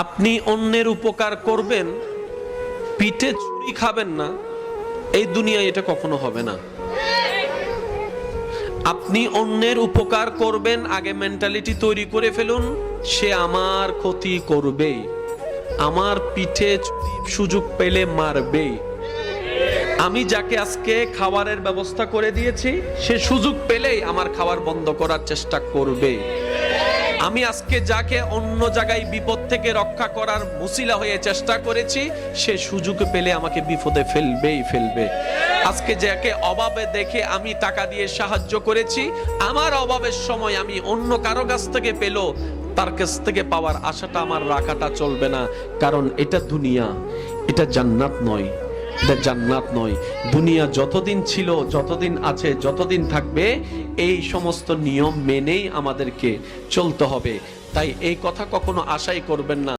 আপনি অন্যের উপকার করবেন, পিঠে ছুরি খাবেন না, এই দুনিয়ায় এটা কখনো হবে না। আপনি অন্যের উপকার করবেন, আগে মেন্টালিটি তৈরি করে ফেলুন, সে আমার ক্ষতি করবেই, আমার পিঠে সুযোগ পেলে মারবেই। আমি যাকে আজকে খাবারের ব্যবস্থা করে দিয়েছি, সে সুযোগ পেলেই আমার খাবার বন্ধ করার চেষ্টা করবে। আমি আজকে যাকে অন্য জায়গায় বিপদ থেকে রক্ষা করার মুসিলা হয়ে চেষ্টা করেছি, সে সুযোগ পেলে আমাকে বিপদে ফেলবেই ফেলবে। আজকে যাকে অভাবে দেখে আমি টাকা দিয়ে সাহায্য করেছি, আমার অভাবের সময় আমি অন্য কারো কাছ থেকে পেল, তার কাছ থেকে পাওয়ার আশাটা আমার রাখাটা চলবে না। কারণ এটা দুনিয়া, এটা জান্নাত নয়, এটা জান্নাত নয়। দুনিয়া যতদিন ছিল, যতদিন আছে, যতদিন থাকবে, এই সমস্ত নিয়ম মেনেই আমাদেরকে চলতে হবে। তাই এই কথা কখনো আশাই করবেন না